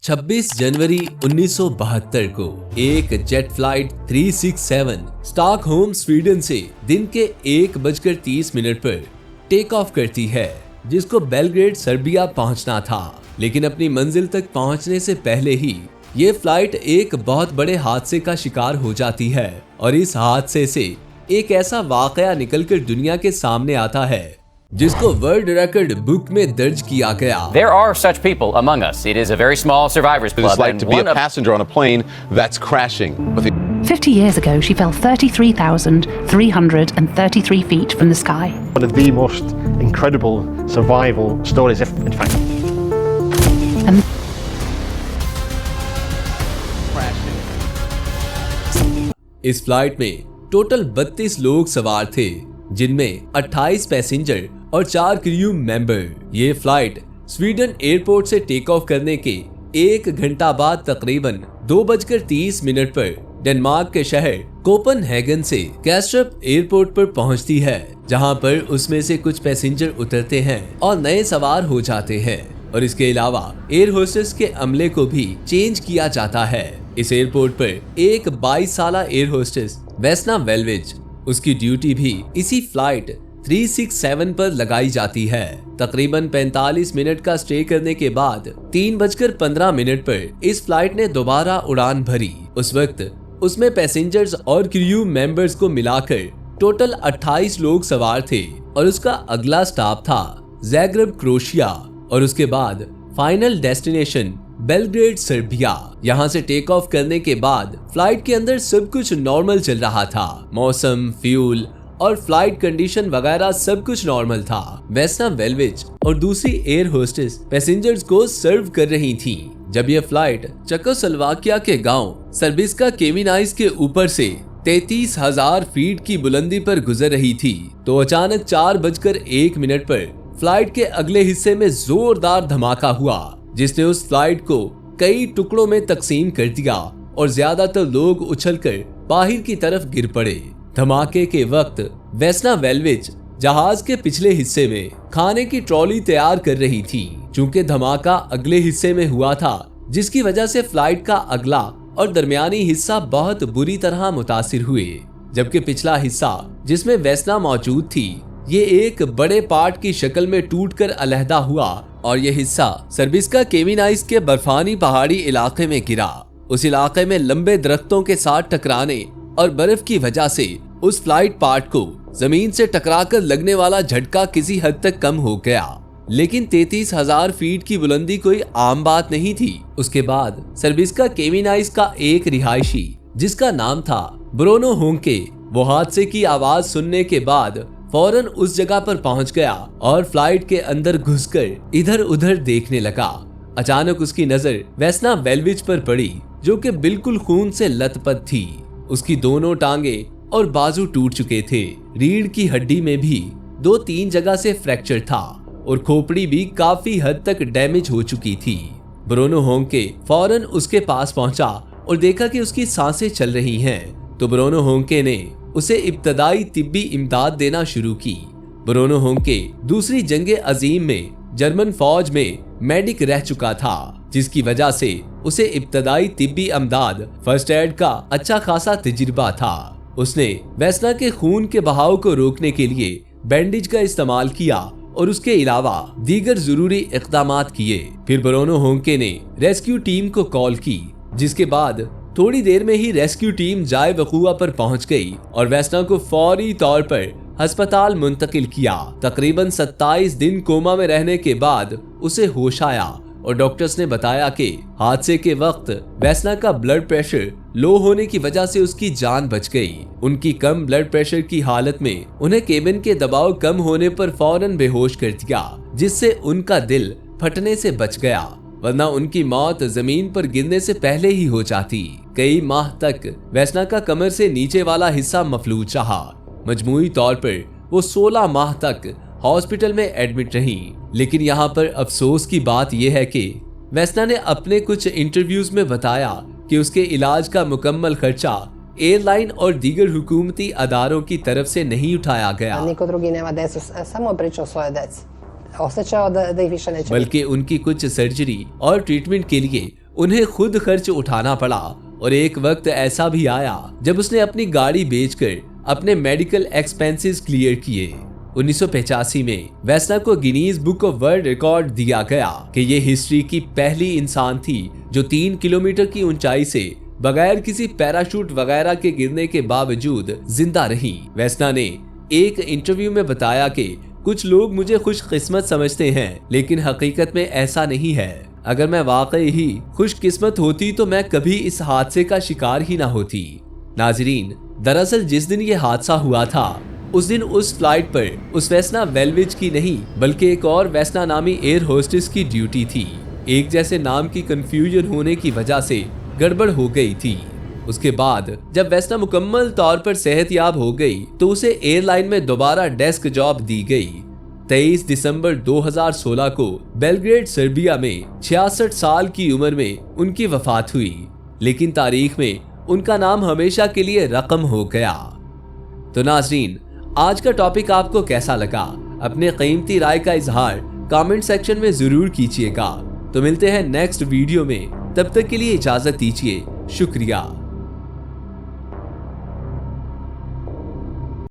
26 जनवरी 1972 को एक jet flight 367 Stockholm Sweden से दिन के 1:30 पर टेक ऑफ करती है, जिसको बेलग्रेड सर्बिया पहुंचना था। लेकिन अपनी मंजिल तक पहुंचने से पहले ही ये फ्लाइट एक बहुत बड़े हादसे का शिकार हो जाती है और इस हादसे से एक ऐसा वाकया निकलकर दुनिया के सामने आता है जिसको वर्ल्ड रिकॉर्ड बुक में दर्ज किया गया। There are such people among us. It is a very small survivors club. It's like to be a passenger on a plane that's crashing. 50 years ago, she fell 33,333 feet from the sky. One of the most incredible survival stories, in fact. इस flight में total 32 लोग सवार थे, जिनमें 28 passenger और 4 crew member. ये flight Sweden airport से take off करने के 1 घंटा बाद तकरीबन 2:30 पर डेनमार्क के शहर कोपनहेगन से कैस्ट्रप एयरपोर्ट पर पहुंचती है, जहां पर उसमें से कुछ पैसेंजर उतरते हैं और नए सवार हो जाते हैं और इसके अलावा एयर होस्टेस के अमले को भी चेंज किया जाता है। इस एयरपोर्ट पर एक 22 साल एयर होस्टेस वेस्ना वेल्विच, उसकी ड्यूटी भी इसी फ्लाइट 367 पर लगाई जाती है। तकरीबन 45 मिनट का स्टे करने के बाद 3:15 पर इस फ्लाइट ने दोबारा उड़ान भरी। उस वक्त उसमें पैसेंजर्स और क्रू मेंबर्स को मिलाकर टोटल 28 लोग सवार थे और उसका अगला स्टॉप था ज़ाग्रेब, क्रोएशिया और उसके बाद फाइनल डेस्टिनेशन बेलग्रेड, सर्बिया। यहाँ से टेक ऑफ करने के बाद फ्लाइट के अंदर सब कुछ नॉर्मल चल रहा था। मौसम, फ्यूल और फ्लाइट कंडीशन वगैरह सब कुछ नॉर्मल था। वेस्ना वेल्विच और दूसरी एयर होस्टेस पैसेंजर्स को सर्व कर रही थी। जब यह फ्लाइट चेकोस्लोवाकिया के गांव सर्बिस्का केमिनाइस के ऊपर से 33,000 फीट की बुलंदी पर गुजर रही थी तो अचानक 4:01 पर फ्लाइट के अगले हिस्से में जोरदार धमाका हुआ, जिसने उस फ्लाइट को कई टुकड़ों में तकसीम कर दिया और ज्यादातर लोग उछलकर बाहर की तरफ गिर पड़े। धमाके के वक्त वेस्ना वेल्विच जहाज के पिछले हिस्से में खाने की ट्रॉली तैयार कर रही थी। चूंकि धमाका अगले हिस्से में हुआ था, जिसकी वजह से फ्लाइट का अगला और दरमियानी हिस्सा बहुत बुरी तरह मुतासिर हुए, जबकि पिछला हिस्सा जिसमें वेस्ना मौजूद थी ये एक बड़े पार्ट की शक्ल में टूटकर अलहदा हुआ और यह हिस्सा सर्बिस्का केमिनाइस के बर्फानी पहाड़ी इलाके में गिरा। उस इलाके में लंबे दरख्तों के साथ टकराने और बर्फ की वजह से उस फ्लाइट पार्ट को जमीन से टकराकर लगने वाला झटका किसी हद तक कम हो गया। लेकिन 33,000 फीट की बुलंदी कोई आम बात नहीं थी। उसके बाद सर्बिस्का केमिनाइस का एक रिहायशी जिसका नाम था ब्रोनो होंके, वो हादसे की आवाज सुनने के बाद फौरन उस जगह पर पहुंच गया और फ्लाइट के अंदर घुसकर इधर उधर देखने लगा। अचानक उसकी नजर वेस्ना वेल्विच पर पड़ी, जो कि बिल्कुल खून से लथपथ थी। उसकी दोनों टांगे और बाजू टूट चुके थे। रीढ़ की हड्डी में भी 2-3 जगह से फ्रैक्चर था और खोपड़ी भी काफी हद तक डैमेज हो चुकी थी। ब्रोनो होंके फौरन उसके पास पहुंचा और देखा कि उसकी सांसें चल रही हैं, तो ब्रोनो होंके ने उसे इब्तदाई तिब्बी इमदाद देना शुरू की। ब्रोनो होंके दूसरी जंगे अजीम में जर्मन फौज में मेडिक रह चुका था, जिसकी वजह से उसे इब्तदाई तिब्बी इमदाद फर्स्ट एड का अच्छा खासा तजुर्बा था। उसने वेस्ना के खून के बहाव को रोकने के लिए बैंडेज का इस्तेमाल किया और उसके अलावा दीगर जरूरी इक़दामात किए। फिर ब्रोनो होंके ने रेस्क्यू टीम को कॉल की, जिसके बाद थोड़ी देर में ही रेस्क्यू टीम जाए वकुआ पर पहुंच गई और वेस्ना को फौरी तौर पर अस्पताल मुंतकिल किया। तकरीबन 27 दिन कोमा में रहने के बाद उसे होश आया और डॉक्टर्स ने बताया कि हादसे के वक्त वेस्ना का ब्लड प्रेशर लो होने की वजह से उसकी जान बच गई। उनकी कम ब्लड प्रेशर की हालत में उन्हें केबिन के दबाव कम होने पर फौरन बेहोश कर दिया, जिससे उनका दिल फटने से बच गया, वरना उनकी मौत जमीन पर गिरने से पहले ही हो जाती। कई माह तक वेस्ना का कमर से नीचे वाला हिस्सा मफलूज रहा। मजमूई तौर पर वो 16 माह तक हॉस्पिटल में एडमिट रही। लेकिन यहाँ पर अफसोस की बात यह है कि वेस्ना ने अपने कुछ इंटरव्यूज में बताया कि उसके इलाज का मुकम्मल खर्चा एयरलाइन और दीगर हुकूमती अदारों की तरफ से नहीं उठाया गया, बल्कि उनकी कुछ सर्जरी और ट्रीटमेंट के लिए उन्हें खुद खर्च उठाना पड़ा और एक वक्त ऐसा भी आया जब उसने अपनी गाड़ी बेचकर अपने मेडिकल एक्सपेंसेस क्लियर किए। 1985 में वेस्ना को Guinness book of world record दिया गया कि ये हिस्ट्री की पहली इंसान थी जो 3 किलोमीटर की ऊंचाई से बगैर किसी पैराशूट वगैरह के गिरने के बावजूद जिंदा रही। वेस्ना ने एक इंटरव्यू में बताया कि कुछ लोग मुझे खुशकिस्मत समझते हैं, लेकिन हकीकत में ऐसा नहीं है। अगर मैं वाकई ही खुशकिस्मत होती तो मैं कभी इस हादसे का शिकार ही ना होती। नाजरीन, दरअसल जिस दिन ये हादसा हुआ था उस दिन उस फ्लाइट पर उस वेस्ना वेल्विच की नहीं बल्कि एक और वेस्ना नामी एयर होस्टेस की ड्यूटी थी। एक जैसे नाम की कंफ्यूजन होने की वजह से गड़बड़ हो गई थी। उसके बाद जब वेस्ना मुकम्मल तौर पर सेहतयाब हो गई तो उसे एयरलाइन में दोबारा डेस्क जॉब दी गई। 23 दिसंबर 2016 को बेलग्रेड सर्बिया में 66 साल की उम्र में उनकी वफात हुई, लेकिन तारीख में उनका नाम हमेशा के लिए रकम हो गया। तो नाजरीन, आज का टॉपिक आपको कैसा लगा? अपने कीमती राय का इजहार कमेंट सेक्शन में जरूर कीजिएगा। तो मिलते हैं नेक्स्ट वीडियो में, तब तक के लिए इजाजत दीजिए। शुक्रिया।